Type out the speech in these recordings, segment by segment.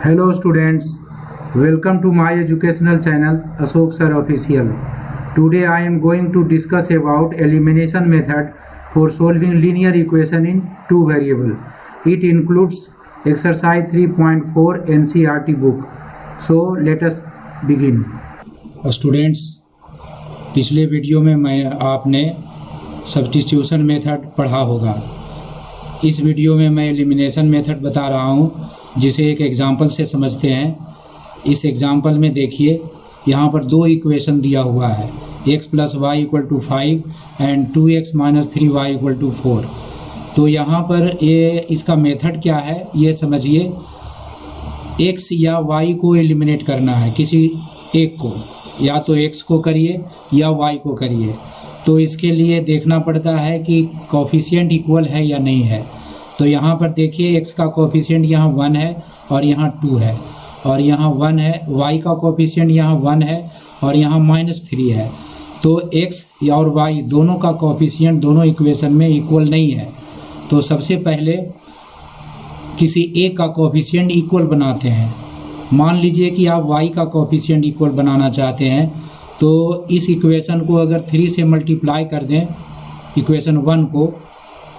Hello students, welcome to my educational channel Ashok Sir Official. Today I am going to discuss about elimination method for solving linear equation in two variable. It includes exercise 3.4 NCERT book. So let us begin. Students, पिछले video में आपने substitution method पढ़ा होगा। इस video में मैं elimination method बता रहा हूँ, जिसे एक एग्जाम्पल से समझते हैं। इस एग्जाम्पल में देखिए, यहाँ पर दो इक्वेशन दिया हुआ है, x plus Y equal to 5 and 2x minus 3y equal to 4। तो यहाँ पर इसका मेथड क्या है ये समझिए। x या y को एलिमिनेट करना है, किसी एक को, या तो x को करिए या y को करिए। तो इसके लिए देखना पड़ता है कि कोफिशिएंट इक्वल है या नहीं है। तो यहाँ पर देखिए, x का कोफिशिएंट यहाँ 1 है और यहाँ 2 है, और यहाँ 1 है। y का कोफिशिएंट यहाँ 1 है और यहाँ -3 है। तो x और y दोनों का कोफिशिएंट दोनों इक्वेशन में इक्वल नहीं है। तो सबसे पहले किसी एक का कोफिशिएंट इक्वल बनाते हैं। मान लीजिए कि आप y का कोफिशिएंट इक्वल बनाना चाहते हैं, तो इस इक्वेशन को अगर 3 से मल्टीप्लाई कर दें इक्वेशन 1 को,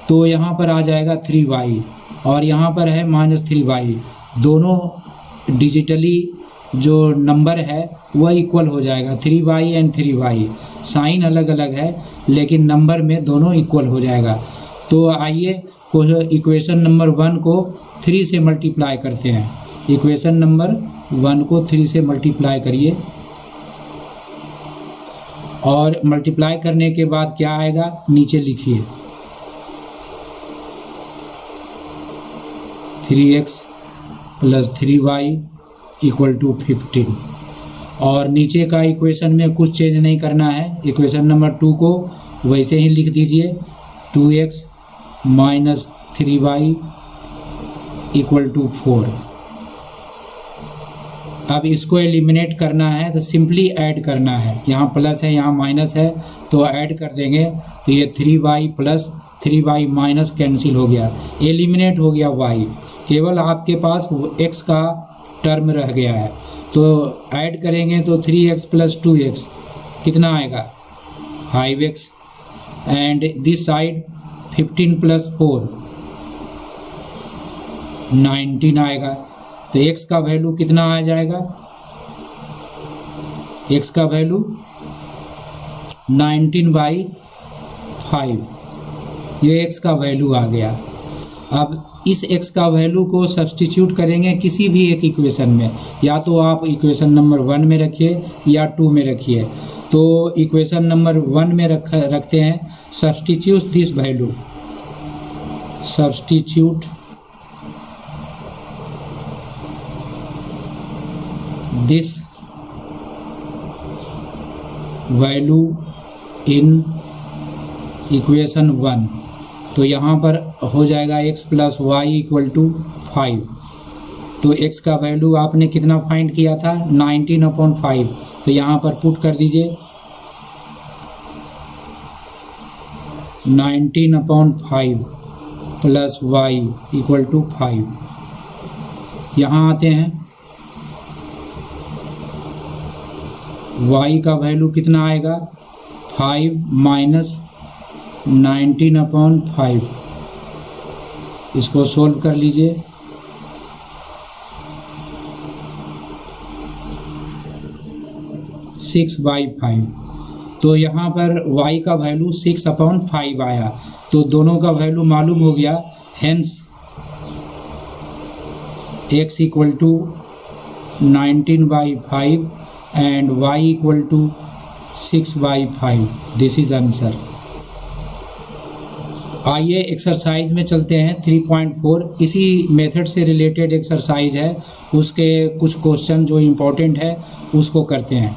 तो यहाँ पर आ जाएगा 3y और यहाँ पर है -3y। दोनों डिजिटली जो नंबर है वह इक्वल हो जाएगा, 3y एंड 3y। साइन अलग अलग है लेकिन नंबर में दोनों इक्वल हो जाएगा। तो आइए इक्वेशन नंबर 1 को 3 से मल्टीप्लाई करते हैं। इक्वेशन नंबर 1 को 3 से मल्टीप्लाई करिए, और मल्टीप्लाई करने के बाद क्या आएगा नीचे लिखिए, 3x plus 3y equal to 15। और नीचे का इक्वेशन में कुछ चेंज नहीं करना है। इक्वेशन नंबर 2 को वैसे ही लिख दीजिए, 2x minus 3y equal to 4। अब इसको एलिमिनेट करना है तो सिंपली ऐड करना है। यहाँ प्लस है, यहाँ माइनस है, तो ऐड कर देंगे तो ये 3y plus 3y minus cancel हो गया, एलिमिनेट हो गया y। केवल आपके पास x का टर्म रह गया है। तो ऐड करेंगे तो 3x प्लस 2x कितना आएगा, 5x, and this side 15 plus 4 19 आएगा। तो x का वैल्यू कितना आ जाएगा, x का वैल्यू 19/5, ये x का वैल्यू आ गया। अब इस x का वैल्यू को सब्स्टिट्यूट करेंगे किसी भी एक इक्वेशन में, या तो आप इक्वेशन नंबर 1 में रखिए या 2 में रखिए। तो इक्वेशन नंबर 1 में रखते हैं, substitute this value, substitute this value in equation 1। तो यहाँ पर हो जाएगा x plus Y equal to 5। तो x का वैल्यू आपने कितना फाइंड किया था, 19/5। तो यहाँ पर पुट कर दीजिए 19/5 प्लस वाई इक्वल टू 5। यहाँ आते हैं, y का वैल्यू कितना आएगा, 5 माइनस 19/5। इसको सोल्व कर लीजिए, (6/5). तो यहाँ पर y का वैल्यू 6/5 आया। तो दोनों का वैल्यू मालूम हो गया, hence x equal to 19/5 and y equal to 6/5। This is answer. आइए एक्सरसाइज में चलते हैं 3.4। इसी मेथड से रिलेटेड एक्सरसाइज है, उसके कुछ क्वेश्चन जो इम्पोर्टेंट है उसको करते हैं।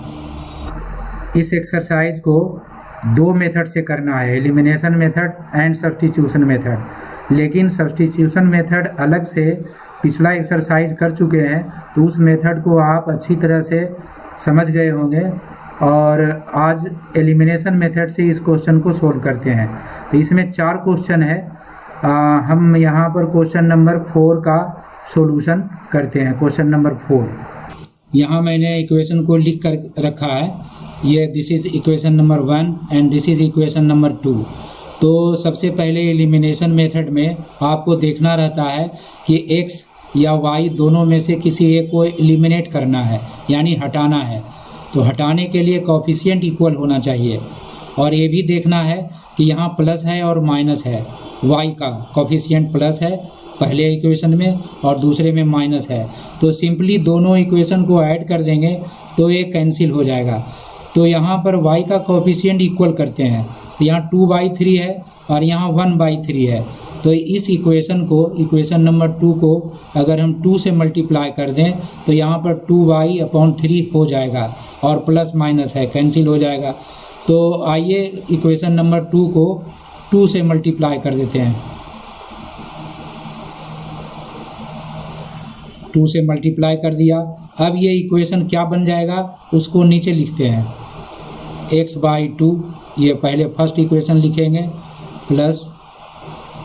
इस एक्सरसाइज को दो मेथड से करना है, elimination method and substitution method. लेकिन सब्स्टिट्यूशन मेथड अलग से पिछला एक्सरसाइज कर चुके हैं, तो उस मेथड को आप अच्छी तरह से समझ गए होंगे। और आज एलिमिनेशन मेथड से इस क्वेश्चन को सोल्व करते हैं। तो इसमें 4 क्वेश्चन है हम यहाँ पर क्वेश्चन नंबर 4 का सॉल्यूशन करते हैं। क्वेश्चन नंबर 4, यहाँ मैंने इक्वेशन को लिख कर रखा है। ये this is equation number 1 and this is equation number 2। तो सबसे पहले एलिमिनेशन मेथड में आपको देखना रहता है कि x या y दोनों में से किसी एक को एलिमिनेट करना है, यानी हटाना है। तो हटाने के लिए कोएफिशिएंट इक्वल होना चाहिए, और ये भी देखना है कि यहाँ प्लस है और माइनस है। y का कोएफिशिएंट प्लस है पहले इक्वेशन में और दूसरे में माइनस है, तो सिंपली दोनों इक्वेशन को ऐड कर देंगे तो ये कैंसिल हो जाएगा। तो यहाँ पर y का कोएफिशिएंट इक्वल करते हैं, तो यहाँ 2/3 है और यहाँ 1/3 है। तो इस इक्वेशन को, इक्वेशन नंबर 2 को अगर हम 2 से मल्टीप्लाई कर दें तो यहाँ पर 2y/3 हो जाएगा, और प्लस माइनस है कैंसिल हो जाएगा। तो आइए इक्वेशन नंबर 2 को 2 से मल्टीप्लाई कर देते हैं। 2 से मल्टीप्लाई कर दिया। अब ये इक्वेशन क्या बन जाएगा उसको नीचे लिखते हैं। x/2, ये पहले फर्स्ट इक्वेशन लिखेंगे, प्लस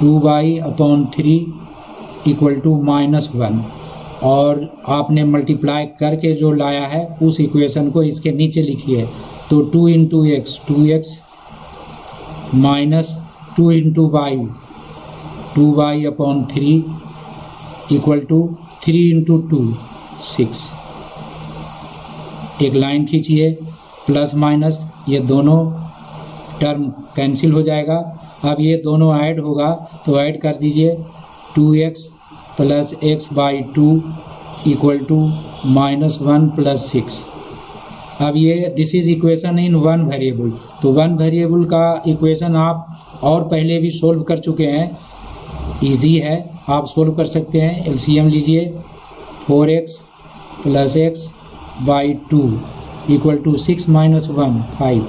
2y/3 इक्वल टू -1, और आपने मल्टीप्लाई करके जो लाया है उस इक्वेशन को इसके नीचे लिखिए। तो 2 into x 2x minus 2 into y 2y/3 equal to 3 into 2 6। एक लाइन खींचिए, प्लस माइनस ये दोनों टर्म कैंसिल हो जाएगा। अब ये दोनों ऐड होगा तो ऐड कर दीजिए, 2x plus x/2 equal to -1 plus 6। अब ये this is equation in one variable. तो वन वेरिएबल का इक्वेशन आप और पहले भी सोल्व कर चुके हैं, इजी है, आप सोल्व कर सकते हैं। एलसीएम लीजिए, 4x plus x/2 equal to 6 - 1 5।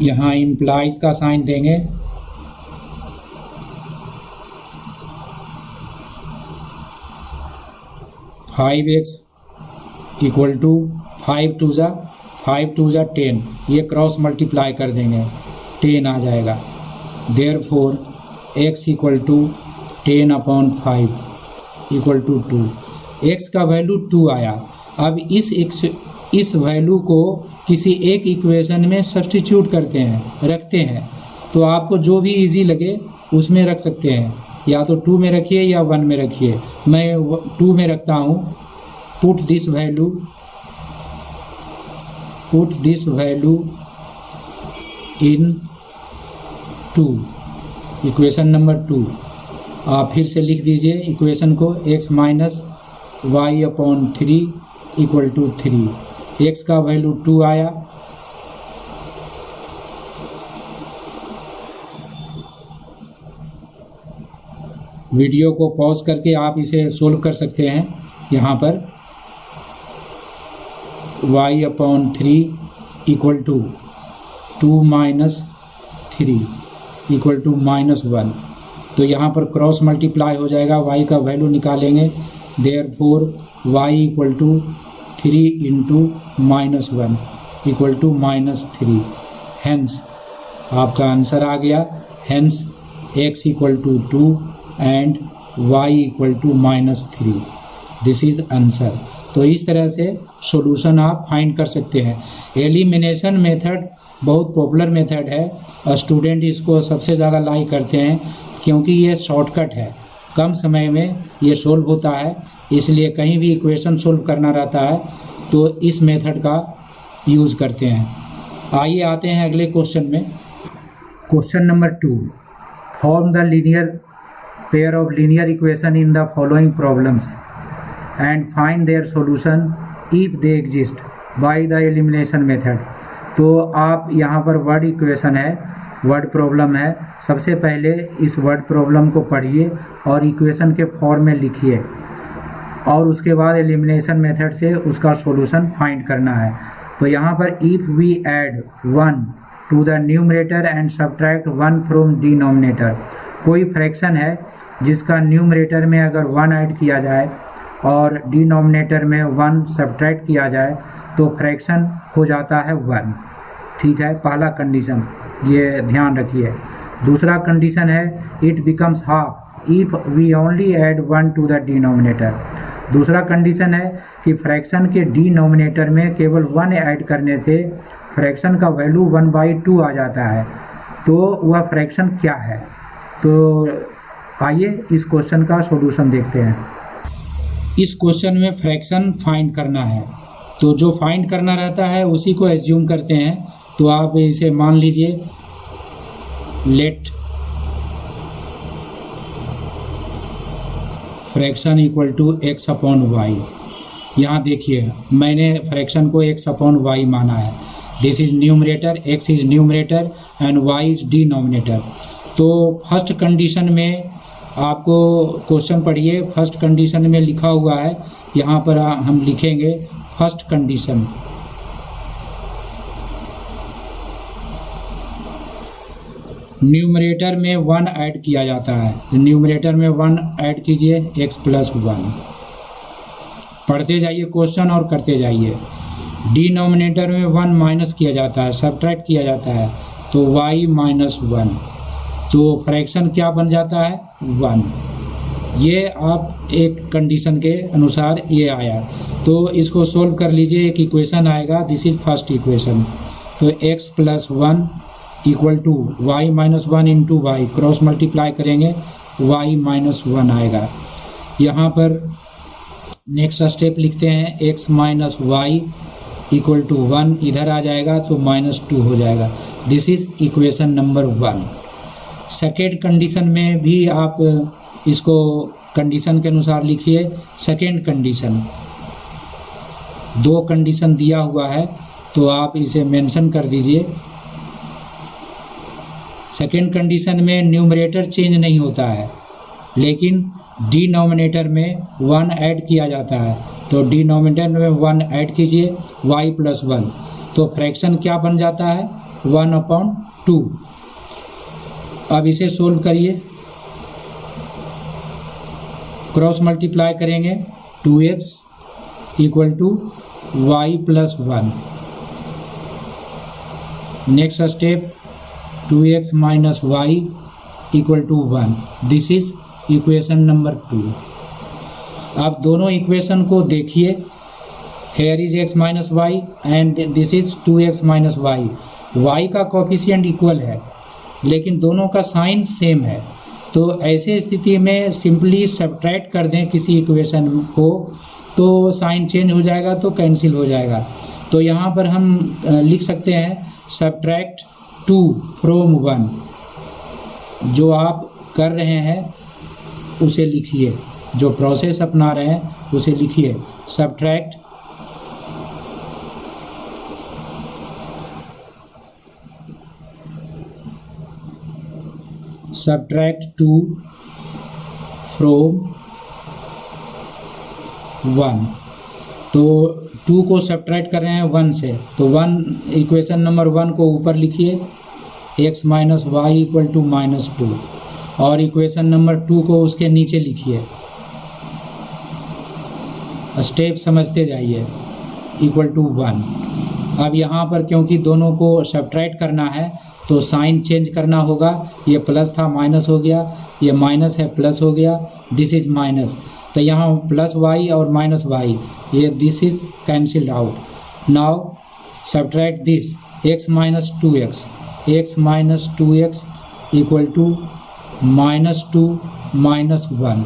यहाँ इम्प्लाइज का साइन देंगे, फाइव एक्स इक्वल टू 5 2 ज़ा 10, ये क्रॉस मल्टीप्लाई कर देंगे 10 आ जाएगा। Therefore x equal to 10/5 equal to 2। x का वैल्यू 2 आया। अब इस वैल्यू को किसी एक इक्वेशन में सब्स्टिट्यूट करते हैं, रखते हैं। तो आपको जो भी इजी लगे उसमें रख सकते हैं, या तो 2 में रखिए या 1 में रखिए। मैं 2 में रखता हूँ। Put this value in 2, equation number 2। आप फिर से लिख दीजिए इक्वेशन को, x minus y/3 equal to 3। x का वैल्यू 2 आया। वीडियो को पॉज करके आप इसे सोल्व कर सकते हैं। यहाँ पर y/3 equal to 2 - 3 equal to -1। तो यहाँ पर क्रॉस मल्टीप्लाई हो जाएगा, y का वैल्यू निकालेंगे। Therefore y equal to 3 into -1 equal to -3। Hence आपका आंसर आ गया। Hence x equal to 2 and y equal to -3। This is answer. तो इस तरह से सॉल्यूशन आप फाइंड कर सकते हैं। एलिमिनेशन मेथड बहुत पॉपुलर मेथड है, स्टूडेंट इसको सबसे ज़्यादा लाइक करते हैं क्योंकि ये शॉर्टकट है, कम समय में ये सोल्व होता है। इसलिए कहीं भी इक्वेशन सोल्व करना रहता है तो इस मेथड का यूज़ करते हैं। आइए आते हैं अगले क्वेश्चन में। Question number 2, form the linear pair of linear equation in the following problems and find their solution if they exist by the elimination method. तो आप यहाँ पर वर्ड इक्वेशन है, वर्ड प्रॉब्लम है। सबसे पहले इस वर्ड प्रॉब्लम को पढ़िए और इक्वेशन के फॉर्म में लिखिए, और उसके बाद एलिमिनेशन मेथड से उसका सॉल्यूशन फाइंड करना है। तो यहाँ पर if we add 1 to the numerator and subtract 1 from denominator, कोई फ्रैक्शन है जिसका न्यूमरेटर में अगर 1 ऐड किया जाए और डिनोमिनेटर में 1 सब्ट्रैक्ट किया जाए तो फ्रैक्शन हो जाता है 1। ठीक है, पहला कंडीशन। ये ध्यान रखिए। दूसरा कंडीशन है it becomes half if we only add 1 to the denominator. दूसरा कंडीशन है कि फ्रैक्शन के डिनोमिनेटर में केवल 1 ऐड करने से फ्रैक्शन का वैल्यू 1/2 आ जाता है। तो वह फ्रैक्शन क्या है? तो आइए इस क्वेश्चन का सॉल्यूशन देखते हैं। इस क्वेश्चन में फ्रैक्शन फाइंड करना है, तो जो फाइंड करना रहता है उसी को एज्यूम करते हैं। तो आप इसे मान लीजिए let fraction equal to x upon y. यहाँ देखिए मैंने फ्रैक्शन को x अपॉन वाई माना है। This is numerator, x is numerator and y is denominator. तो फर्स्ट कंडीशन में आपको क्वेश्चन पढ़िए, फर्स्ट कंडीशन में लिखा हुआ है, यहाँ पर हम लिखेंगे फर्स्ट कंडीशन। न्यूमरेटर में 1 ऐड किया जाता है, तो न्यूमरेटर में 1 ऐड कीजिए x प्लस 1। पढ़ते जाइए क्वेश्चन और करते जाइए। डिनोमिनेटर में 1 माइनस किया जाता है, सब्ट्रैक्ट किया जाता है, तो y माइनस 1। तो फ्रैक्शन क्या बन जाता है? 1। ये आप एक कंडीशन के अनुसार ये आया, तो इसको सोल्व कर लीजिए। एक इक्वेशन आएगा, दिस इज फर्स्ट इक्वेशन। तो x plus 1 equal to y minus 1 into y, cross multiply करेंगे y माइनस 1 आएगा। यहाँ पर नेक्स्ट स्टेप लिखते हैं x minus y equal to 1, इधर आ जाएगा तो -2 हो जाएगा। This is equation number 1। Second condition में भी आप इसको कंडीशन के अनुसार लिखिए। सेकेंड कंडीशन, 2 कंडीशन दिया हुआ है तो आप इसे मेंशन कर दीजिए। सेकेंड कंडीशन में न्यूमरेटर चेंज नहीं होता है, लेकिन डिनोमिनेटर में 1 ऐड किया जाता है, तो डिनोमिनेटर में 1 ऐड कीजिए y प्लस 1, तो फ्रैक्शन क्या बन जाता है? 1/2। अब इसे सोल्व करिए, क्रॉस मल्टीप्लाई करेंगे 2x equal to y plus 1। Next step 2x minus y equal to 1। This is equation number 2। आप दोनों इक्वेशन को देखिए, here is x minus y and this is 2x minus y. y का coefficient equal है लेकिन दोनों का sign same है, तो ऐसे स्थिति में सिंपली सब्ट्रैक्ट कर दें किसी इक्वेशन को, तो साइन चेंज हो जाएगा, तो कैंसिल हो जाएगा। तो यहाँ पर हम लिख सकते हैं सब्ट्रैक्ट 2 फ्रॉम 1। जो आप कर रहे हैं उसे लिखिए, जो प्रोसेस अपना रहे हैं उसे लिखिए। Subtract 2 from 1। तो 2 को सब्ट्रैक्ट कर रहे हैं 1 से, तो 1 इक्वेशन नंबर 1 को ऊपर लिखिए, x minus y equal to -2, और इक्वेशन नंबर 2 को उसके नीचे लिखिए। स्टेप समझते जाइए, इक्वल टू 1। अब यहाँ पर क्योंकि दोनों को सब्ट्रैक्ट करना है तो साइन चेंज करना होगा। ये प्लस था माइनस हो गया, ये माइनस है प्लस हो गया, दिस इज माइनस, तो यहाँ प्लस वाई और माइनस वाई, ये this is cancelled out. Now subtract this x minus 2x, x minus 2x equal to -2 -1।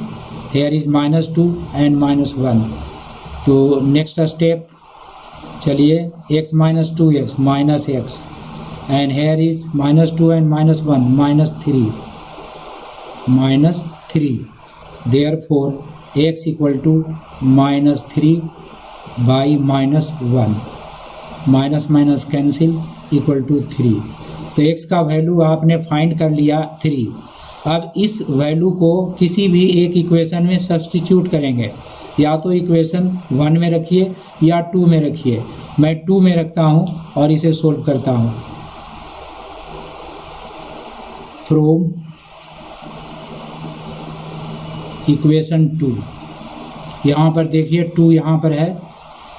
Here is -2 and -1। तो नेक्स्ट स्टेप चलिए, x minus 2x minus x, and here is -2 and -1 -3। Therefore x equal to -3 by -1, minus minus cancel, equal to 3। तो x का value आपने find कर लिया 3। अब इस value को किसी भी एक इक्वेशन में सब्स्टिट्यूट करेंगे, या तो इक्वेशन 1 में रखिए या 2 में रखिए। मैं 2 में रखता हूँ और इसे सोल्व करता हूँ। फ्रॉम इक्वेशन 2, यहाँ पर देखिए 2 यहाँ पर है,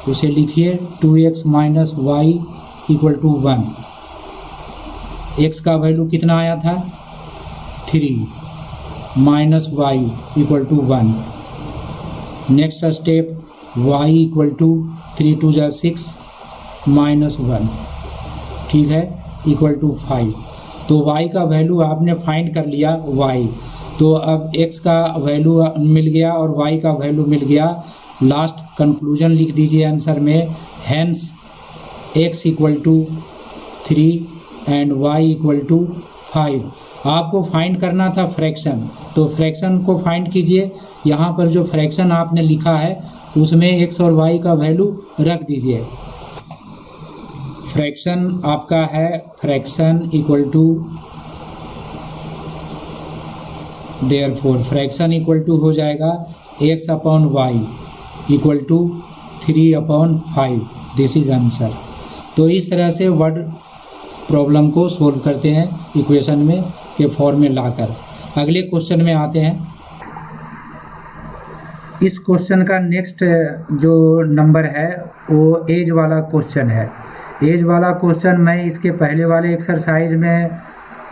उसे लिखिए 2x minus y equal to 1। x का वैल्यू कितना आया था 3 minus y equal to 1। Next step y equal to 3 2 जा 6 माइनस 1, ठीक है, इक्वल टू 5। तो y का वैल्यू आपने फाइंड कर लिया y, तो अब x का वैल्यू मिल गया और y का वैल्यू मिल गया। लास्ट कंक्लूजन लिख दीजिए आंसर में, hence x equal to 3 and y equal to 5। आपको फाइंड करना था फ्रैक्शन, तो फ्रैक्शन को फाइंड कीजिए। यहाँ पर जो फ्रैक्शन आपने लिखा है उसमें x और y का वैल्यू रख दीजिए। फ्रैक्शन आपका है fraction equal to, therefore fraction equal to हो जाएगा x upon y equal to 3/5। This is answer. तो इस तरह से वर्ड प्रॉब्लम को सोल्व करते हैं इक्वेशन में के फॉर्म में लाकर। अगले क्वेश्चन में आते हैं। इस क्वेश्चन का नेक्स्ट जो नंबर है वो एज वाला क्वेश्चन है। एज वाला क्वेश्चन मैं इसके पहले वाले एक्सरसाइज में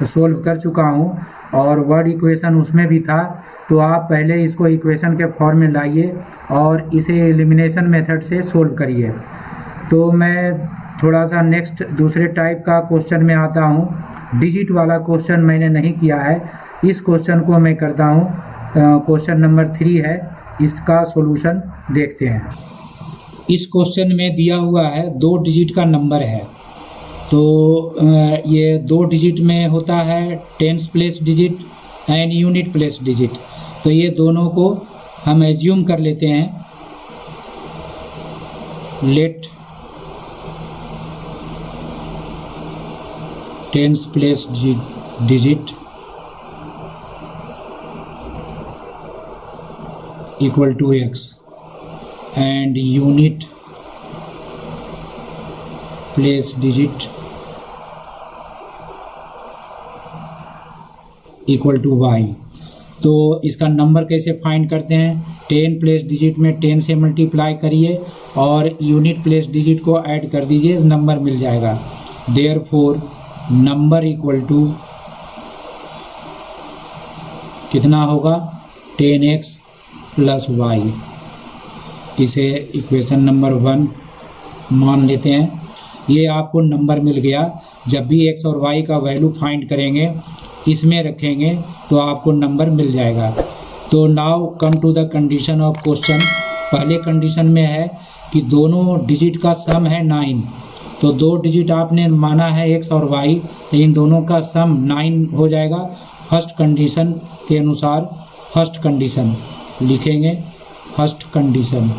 सोल्व कर चुका हूँ और वर्ड इक्वेशन उसमें भी था। तो आप पहले इसको इक्वेशन के फॉर्म में लाइए और इसे एलिमिनेशन मेथड से सोल्व करिए। तो मैं थोड़ा सा नेक्स्ट दूसरे टाइप का क्वेश्चन में आता हूँ। डिजिट वाला क्वेश्चन मैंने नहीं किया है, इस क्वेश्चन को मैं करता हूँ। क्वेश्चन नंबर 3 है, इसका सॉल्यूशन देखते हैं। इस क्वेश्चन में दिया हुआ है 2 डिजिट का नंबर है। तो ये 2 डिजिट में होता है tens place digit and unit place digit. तो ये दोनों को हम एज्यूम कर लेते हैं। Let tens place digit equal to x and unit place digit equal to y। तो इसका नंबर कैसे फाइंड करते हैं? 10 प्लेस डिजिट में 10 से मल्टीप्लाई करिए और यूनिट प्लेस डिजिट को ऐड कर दीजिए, नंबर मिल जाएगा। देयरफॉर नंबर इक्वल टू कितना होगा 10x प्लस y। इसे इक्वेशन नंबर 1 मान लेते हैं। ये आपको नंबर मिल गया। जब भी x और y का वैल्यू फाइंड करेंगे इसमें रखेंगे तो आपको नंबर मिल जाएगा। तो now come to the condition of question. पहले कंडीशन में है कि दोनों डिजिट का सम है 9। तो 2 डिजिट आपने माना है x और y, तो इन दोनों का सम 9 हो जाएगा। फर्स्ट कंडीशन के अनुसार फर्स्ट कंडीशन लिखेंगे। First condition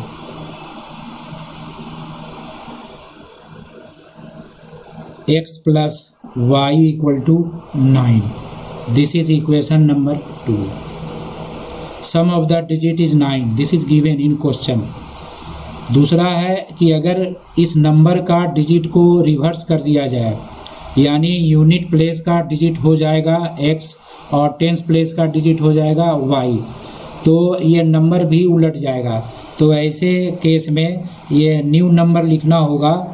x plus y equal to 9। This is equation number 2। Sum of the digit is 9। This is given in question. दूसरा है कि अगर इस नंबर का डिजिट को रिवर्स कर दिया जाए, यानी यूनिट प्लेस का डिजिट हो जाएगा x और टेंस प्लेस का डिजिट हो जाएगा y, तो ये नंबर भी उलट जाएगा। तो ऐसे केस में ये न्यू नंबर लिखना होगा।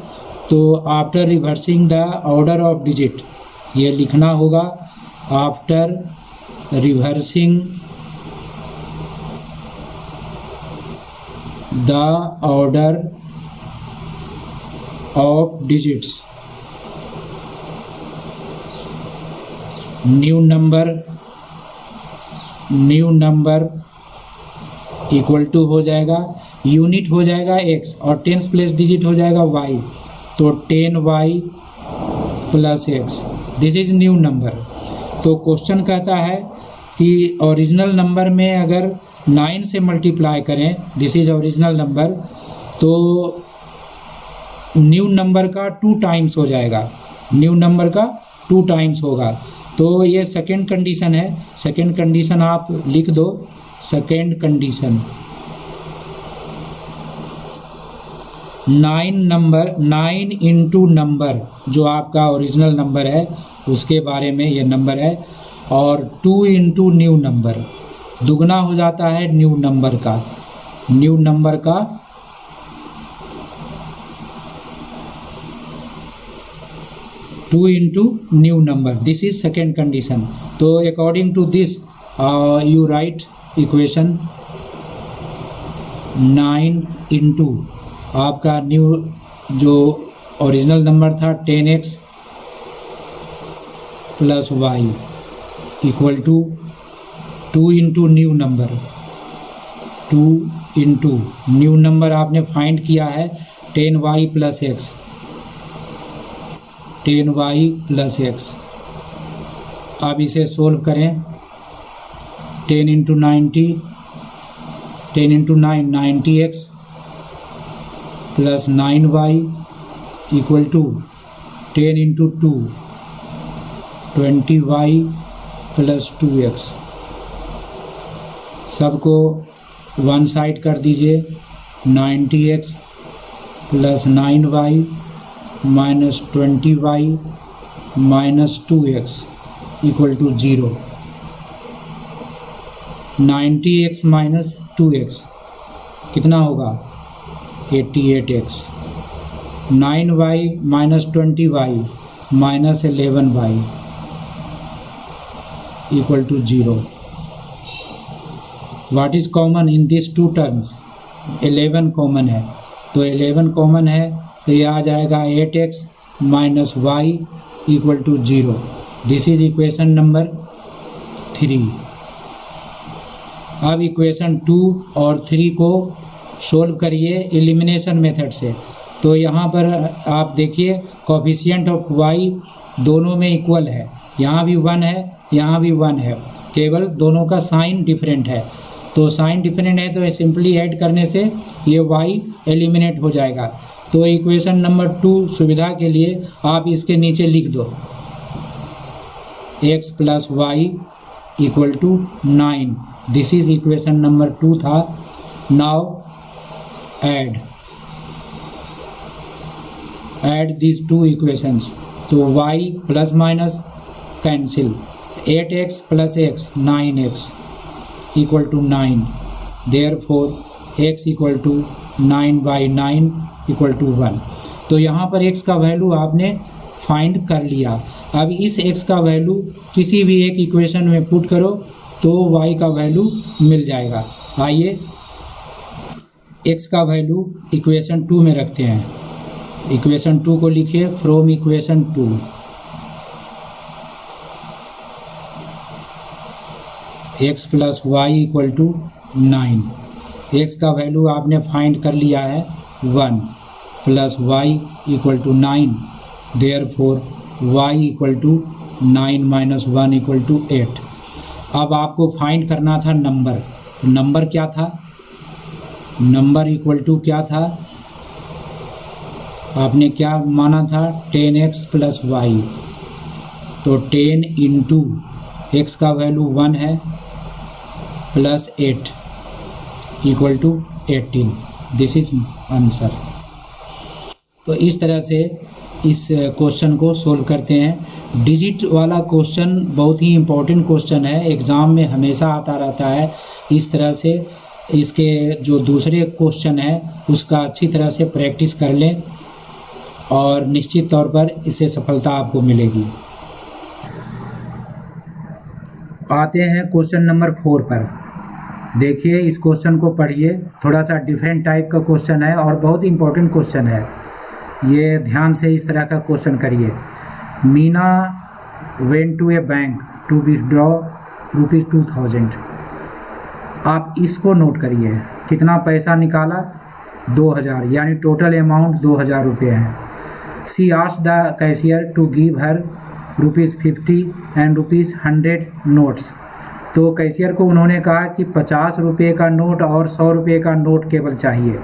तो after reversing the order of digit, ये लिखना होगा after reversing the order of digits, new number equal to हो जाएगा, यूनिट हो जाएगा x और टेंस प्लेस डिजिट हो जाएगा y, तो 10y plus x। This is new number. तो क्वेश्चन कहता है कि ओरिजिनल नंबर में अगर 9 से मल्टीप्लाई करें, दिस इज ओरिजिनल नंबर, तो न्यू नंबर का 2 टाइम्स हो जाएगा। न्यू नंबर का 2 टाइम्स होगा। तो ये सेकेंड कंडीशन है। सेकेंड कंडीशन आप लिख दो। सेकेंड कंडीशन 9 इंटू नंबर जो आपका ओरिजिनल नंबर है उसके बारे में ये नंबर है, और 2 इंटू न्यू नंबर, दुगना हो जाता है न्यू नंबर का। न्यू नंबर का 2 into new number. This is second condition. तो according to this you write equation 9 into आपका न्यू जो ओरिजिनल नंबर था 10x plus Y equal to 2 into new number, 2 into new number आपने find किया है 10y plus x, 10y plus x. अब इसे solve करें, 10 into 90, 10 into 9 90x plus 9y equal to 10 into 2 20y plus 2x। सबको one side कर दीजिए, 90x plus 9y minus 20y minus 2x equal to 0। 90x minus 2x कितना होगा 88x। 9y minus 20y minus 11y equal to 0। What is common in this two terms? 11 common है, तो 11 common है तो ये आ जाएगा 8x minus y equal to 0। This is equation number 3। अब इक्वेशन 2 और 3 को सोल्व करिए एलिमिनेशन मेथड से। तो यहाँ पर आप देखिए कोफिशिएंट ऑफ y दोनों में इक्वल है, यहाँ भी 1 है, यहाँ भी 1 है, केवल दोनों का साइन डिफरेंट है। तो साइन डिफरेंट है तो सिंपली ऐड करने से ये y एलिमिनेट हो जाएगा। तो इक्वेशन नंबर 2 सुविधा के लिए आप इसके नीचे लिख दो x plus Y equal to 9। This is equation number 2 था। Now add these two equations। तो y plus minus cancel, 8x plus x 9x equal to 9। Therefore x equal to 9/9 equal to 1। तो यहाँ पर x का value आपने find कर लिया। अब इस x का वैल्यू किसी भी एक इक्वेशन में पुट करो तो y का वैल्यू मिल जाएगा। आइए x का वैल्यू इक्वेशन 2 में रखते हैं। इक्वेशन 2 को लिखिए, from equation 2 x plus Y equal to 9। x का वैल्यू आपने फाइंड कर लिया है 1 plus Y equal to 9। Therefore y equal to 9 minus 1 equal to 8। अब आपको फाइंड करना था नंबर। तो नंबर क्या था? नंबर इक्वल टू क्या था? आपने क्या माना था? 10x plus Y. तो 10 इंटू एक्स का वैल्यू 1 है plus 8 equal to 18। This is answer. तो इस तरह से इस क्वेश्चन को सोल्व करते हैं। डिजिट वाला क्वेश्चन बहुत ही इम्पोर्टेंट क्वेश्चन है, एग्ज़ाम में हमेशा आता रहता है। इस तरह से इसके जो दूसरे क्वेश्चन है उसका अच्छी तरह से प्रैक्टिस कर लें और निश्चित तौर पर इससे सफलता आपको मिलेगी। आते हैं क्वेश्चन नंबर 4 पर। देखिए इस क्वेश्चन को पढ़िए, थोड़ा सा डिफरेंट टाइप का क्वेश्चन है और बहुत इम्पोर्टेंट क्वेश्चन है। ये ध्यान से इस तरह का क्वेश्चन करिए। Meena went to a bank to withdraw ₹2000। आप इसको नोट करिए, कितना पैसा निकाला? 2000, यानी टोटल अमाउंट 2000 रुपये है। She asked the cashier to give her ₹50 and ₹100 notes. तो कैशियर को उन्होंने कहा कि 50 रुपये का नोट और 100 रुपये का नोट केवल चाहिए,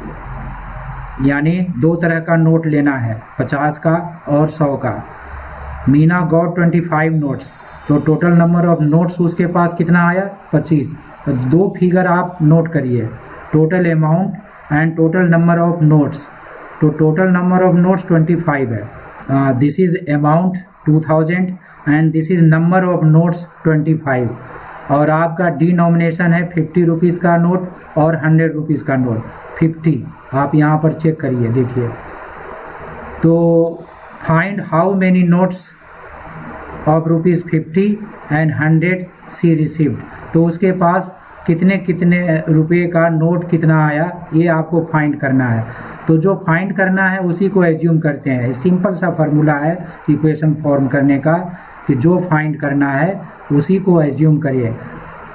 यानी 2 तरह का नोट लेना है, 50 का और 100 का। Meena got 25 notes. तो टोटल नंबर ऑफ नोट्स उसके पास कितना आया? 25। तो 2 फिगर आप नोट करिए, total amount and total number of notes. तो टोटल नंबर ऑफ नोट्स 25 है। This is amount 2000 and this is number of notes 25। और आपका डिनोमिनेशन है 50 रुपीज़ का नोट और 100 रुपीज़ का नोट। 50 आप यहाँ पर चेक करिए, देखिए। तो find how many notes of ₹50 and 100 she received. तो उसके पास कितने कितने रुपये का नोट कितना आया, ये आपको फाइंड करना है। तो जो फाइंड करना है उसी को एज्यूम करते हैं। सिंपल सा फार्मूला है इक्वेशन फॉर्म करने का कि जो फाइंड करना है उसी को एज्यूम करिए।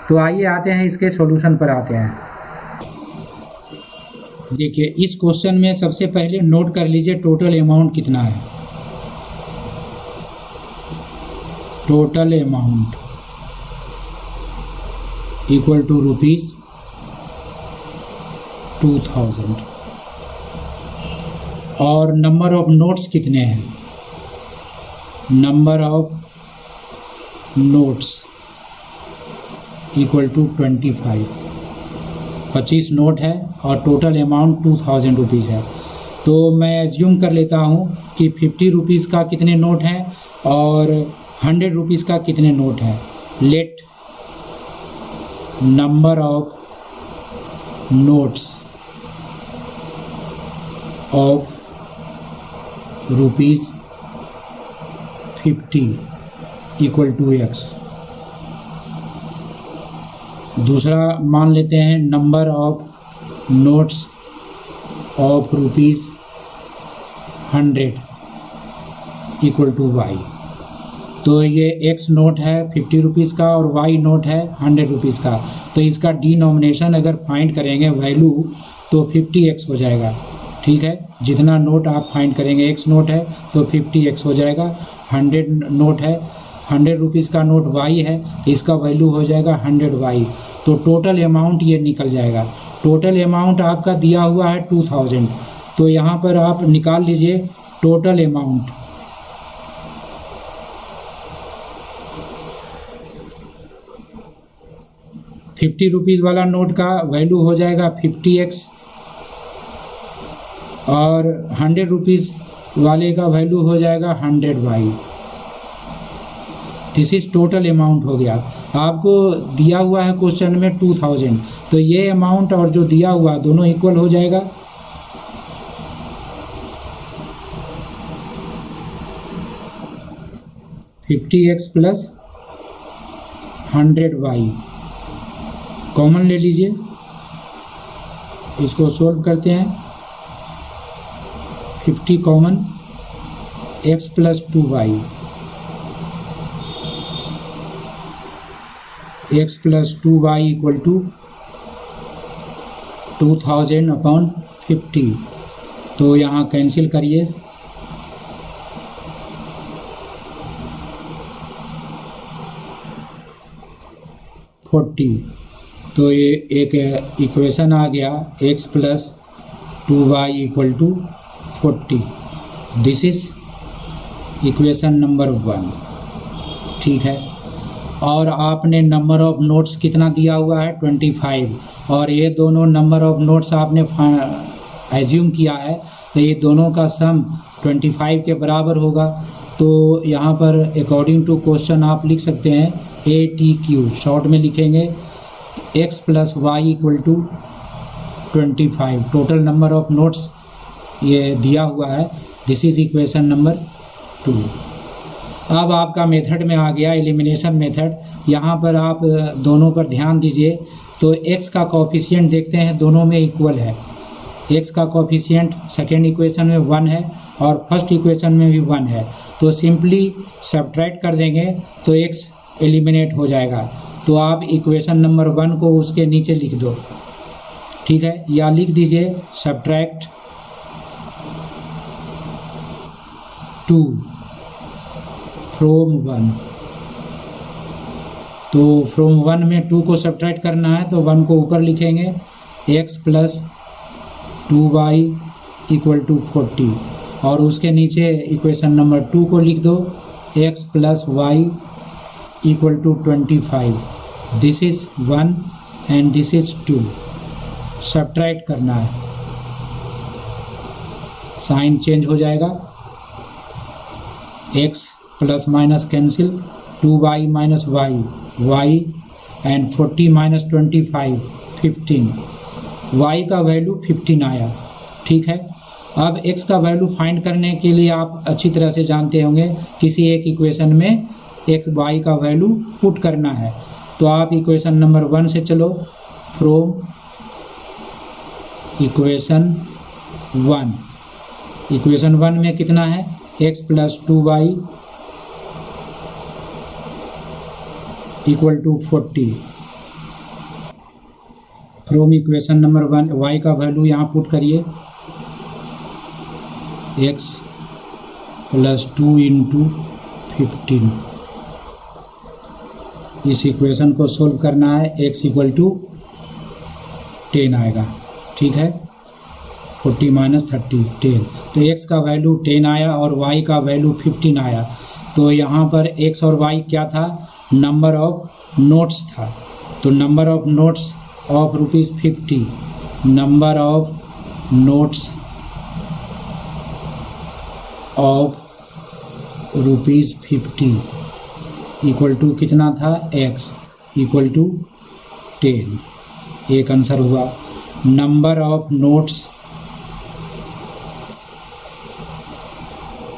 तो आइए आते हैं इसके सॉल्यूशन पर आते हैं। देखिए इस क्वेश्चन में सबसे पहले नोट कर लीजिए टोटल अमाउंट कितना है। टोटल अमाउंट इक्वल टू ₹2000 और नंबर ऑफ नोट्स कितने हैं। Number of notes equal to 25 note है और टोटल अमाउंट ₹2000 है। तो मैं एज्यूम कर लेता हूँ कि ₹50 का कितने नोट हैं और ₹100 का कितने नोट हैं। Let number of notes of ₹50 equal to X। दूसरा मान लेते हैं number of notes of ₹100 equal to Y। तो ये X नोट है ₹50 का और Y नोट है ₹100 का। तो इसका डिनोमिनेशन अगर फाइंड करेंगे वैल्यू तो 50X हो जाएगा। ठीक है, जितना नोट आप फाइंड करेंगे X नोट है तो 50X हो जाएगा। 100 नोट है, ₹100 का नोट Y है तो इसका वैल्यू हो जाएगा 100Y। तो टोटल अमाउंट ये निकल जाएगा। टोटल अमाउंट आपका दिया हुआ है 2000। तो यहाँ पर आप निकाल लीजिए टोटल अमाउंट। ₹50 वाला नोट का वैल्यू हो जाएगा 50X और ₹100 वाले का वैल्यू हो जाएगा 100Y। This is total amount हो गया। आपको दिया हुआ है क्वेश्चन में 2000, तो ये अमाउंट और जो दिया हुआ दोनों इक्वल हो जाएगा। $50X प्लस 100Y कॉमन ले लीजिए, इसको सोल्व करते हैं। 50 common, X plus 2Y, X plus 2Y equal to 2000/50। तो यहाँ कैंसिल करिए। तो ये एक इक्वेशन आ गया X plus 2Y equal to 40। This is equation number 1। ठीक है, और आपने नंबर ऑफ नोट्स कितना दिया हुआ है 25, और ये दोनों नंबर ऑफ नोट्स आपने एज्यूम किया है तो ये दोनों का सम 25 के बराबर होगा। तो यहाँ पर अकॉर्डिंग टू क्वेश्चन आप लिख सकते हैं ATQ, शॉर्ट में लिखेंगे X plus Y equal to 25। Total number of notes ये दिया हुआ है। This is equation number 2। अब आपका मेथड में आ गया एलिमिनेशन मेथड। यहाँ पर आप दोनों पर ध्यान दीजिए। तो x का कोफिशिएंट देखते हैं दोनों में इक्वल है। x का कोफिशिएंट सेकेंड इक्वेशन में 1 है और फर्स्ट इक्वेशन में भी 1 है। तो सिंपली सब्ट्रैक्ट कर देंगे तो x एलिमिनेट हो जाएगा। तो आप इक्वेशन नंबर 1 को उसके नीचे लिख दो। ठीक है, या लिख दीजिए सब्ट्रैक्ट 2 फ्रॉम 1। तो फ्रॉम 1 में 2 को सब्ट्रैक्ट करना है तो 1 को ऊपर लिखेंगे। x plus 2y equal to 40 और उसके नीचे इक्वेशन नंबर 2 को लिख दो x plus y equal to 25। This is 1 and this is 2। Subtract करना है, साइन चेंज हो जाएगा। x plus minus cancel, 2y minus y and 40 minus 25 15। y का वैल्यू 15 आया। ठीक है, अब x का वैल्यू फाइंड करने के लिए आप अच्छी तरह से जानते होंगे किसी एक इक्वेशन में x y का वैल्यू पुट करना है। तो आप इक्वेशन नंबर 1 से चलो। फ्रॉम इक्वेशन 1 में कितना है, x + 2y = 40। From equation number 1 y का वैल्यू यहाँ पुट करिए, x + 2 × 15। इस इक्वेशन को सोल्व करना है, x = 10 आएगा। ठीक है, 40 - 30 10। तो x का वैल्यू 10 आया और y का वैल्यू 15 आया। तो यहाँ पर x और y क्या था, नंबर ऑफ नोट्स था। तो number of notes of ₹50, number of notes of ₹50 = कितना था, x = 10। एक आंसर हुआ। Number of notes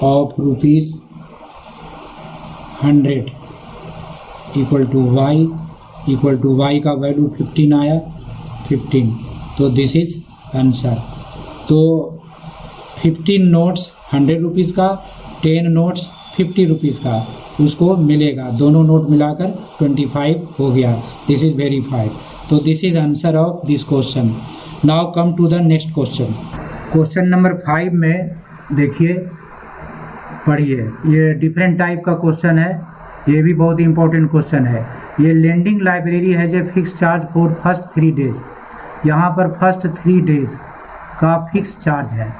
of ₹100 = y का वैल्यू 15 आया, 15। तो दिस इज आंसर। तो 15 नोट्स ₹100 का, 10 नोट्स ₹50 का, उसको मिलेगा। दोनों नोट मिलाकर 25 हो गया। This is verified. तो this is answer of this question. Now come to the next question. Question number 5 में देखिए, पढ़िए। ये डिफरेंट टाइप का क्वेश्चन है, ये भी बहुत इंपॉर्टेंट क्वेश्चन है। ये लेंडिंग लाइब्रेरी है जो fix charge for first 3 days. यहाँ पर फर्स्ट 3 डेज का फिक्स चार्ज है,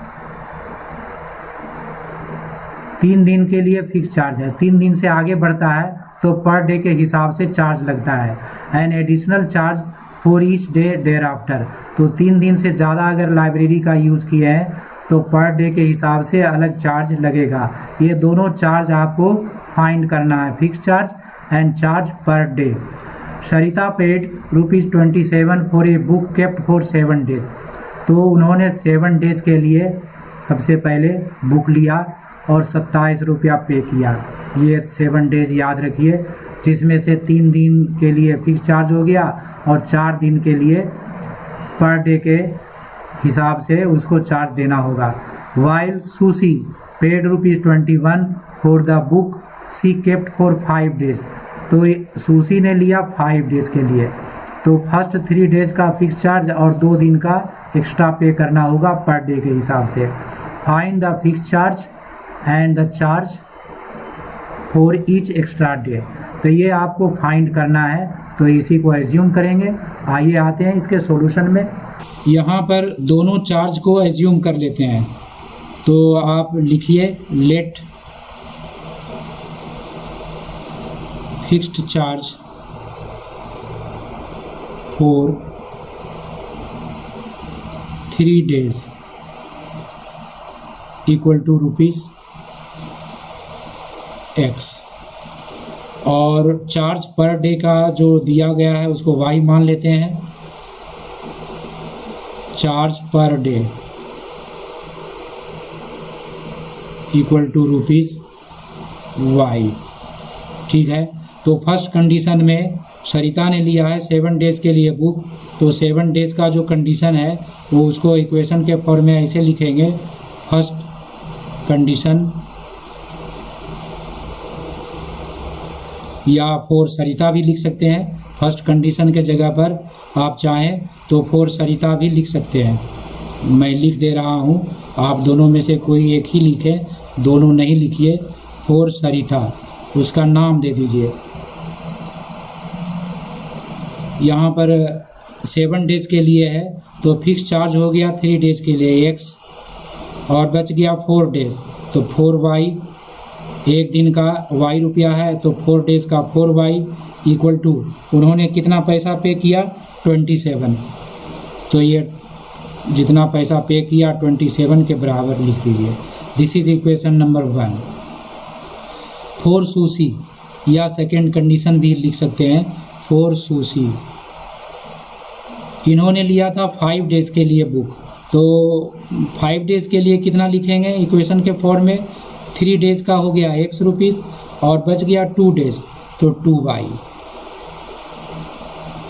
3 दिन के लिए फिक्स चार्ज है। 3 दिन से आगे बढ़ता है तो पर डे के हिसाब से चार्ज लगता है। An additional charge for each day thereafter. तो 3 दिन से ज़्यादा अगर लाइब्रेरी का यूज़ किए हैं तो पर डे के हिसाब से अलग चार्ज लगेगा। ये दोनों चार्ज आपको फाइंड करना है, fix charge and charge per day. Sarita paid ₹27 for a book kept for 7 days. तो उन्होंने 7 डेज के लिए सबसे पहले बुक लिया और ₹27 पे किया। ये 7 डेज याद रखिए, जिसमें से 3 दिन के लिए फिक्स चार्ज हो गया और 4 दिन के लिए पर डे के हिसाब से उसको चार्ज देना होगा। While Susy paid ₹21 for the book she kept for 5 days. तो सुशी ने लिया 5 डेज के लिए, तो फर्स्ट 3 डेज का फिक्स चार्ज और 2 दिन का एक्स्ट्रा पे करना होगा पर डे के हिसाब से। Find the fix charge and the charge for each extra day. तो ये आपको फाइंड करना है, तो इसी को एज्यूम करेंगे। आइए आते हैं इसके सॉल्यूशन में। यहाँ पर दोनों चार्ज को एज्यूम कर लेते हैं। तो आप लिखिए, let fixed charge for 3 days = ₹X। और चार्ज पर डे का जो दिया गया है उसको y मान लेते हैं। Charge per day = ₹y। ठीक है, तो फर्स्ट कंडीशन में सरिता ने लिया है 7 डेज के लिए बुक। तो 7 डेज का जो कंडीशन है वो उसको इक्वेशन के फॉर्म में ऐसे लिखेंगे। फर्स्ट कंडीशन, या फॉर सरिता भी लिख सकते हैं। फर्स्ट कंडीशन के जगह पर आप चाहें तो फॉर सरिता भी लिख सकते हैं। मैं लिख दे रहा हूँ, आप दोनों में से कोई एक ही लिखें, दोनों नहीं लिखिए। फॉर सरिता उसका नाम दे दीजिए। यहाँ पर 7 डेज के लिए है तो फिक्स चार्ज हो गया 3 डेज के लिए x, और बच गया 4 डेज तो 4y। एक दिन का y रुपया है तो 4 डेज का 4y = उन्होंने कितना पैसा पे किया, 27। तो ये जितना पैसा पे किया 27 के बराबर लिख दीजिए। This is equation number 1। For sushi, या सेकेंड कंडीशन भी लिख सकते हैं। फॉर सुशी इन्होंने लिया था 5 डेज के लिए बुक। तो 5 डेज के लिए कितना लिखेंगे इक्वेशन के फॉर्म में? 3 डेज का हो गया x रुपीज़ और बच गया 2 डेज, तो 2y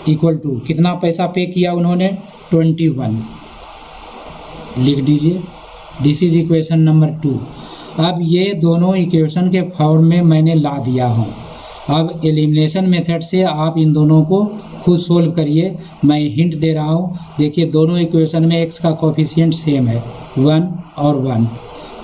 इक्वल टू कितना पैसा पे किया उन्होंने? 21 लिख दीजिए। This is equation number 2। अब ये दोनों इक्वेशन के फॉर्म में मैंने ला दिया हूँ। अब एलिमिनेशन मेथड से आप इन दोनों को खुद सोल्व करिए। मैं हिंट दे रहा हूँ, देखिए दोनों इक्वेशन में x का कोफिशिएंट सेम है 1 और 1,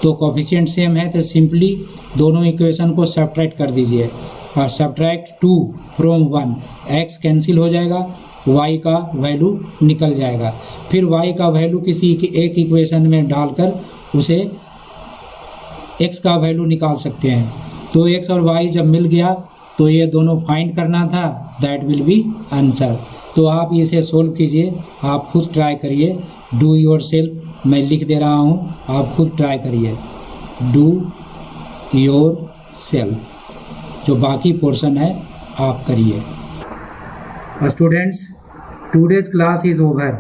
तो कोफिशिएंट सेम है तो सिंपली दोनों इक्वेशन को सब्ट्रैक्ट कर दीजिए और सब्ट्रैक्ट 2 फ्रॉम 1, x कैंसिल हो जाएगा, y का वैल्यू निकल जाएगा। फिर y का वैल्यू किसी एक इक्वेशन में डालकर उसे x का वैल्यू निकाल सकते हैं। तो x और y जब मिल गया तो ये दोनों फाइंड करना था, दैट विल बी आंसर। तो आप इसे सोल्व कीजिए, आप खुद ट्राई करिए, डू योर सेल्फ। मैं लिख दे रहा हूँ, आप खुद ट्राई करिए, डू योर सेल्फ। जो बाकी पोर्शन है आप करिए। Students, today's class is over.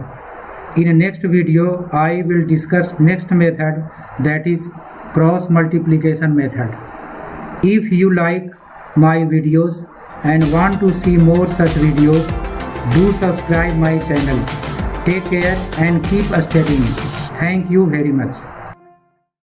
In next video, I will discuss next method, that is cross multiplication method. If you like my videos and want to see more such videos, do subscribe my channel. Take care and keep studying. Thank you very much.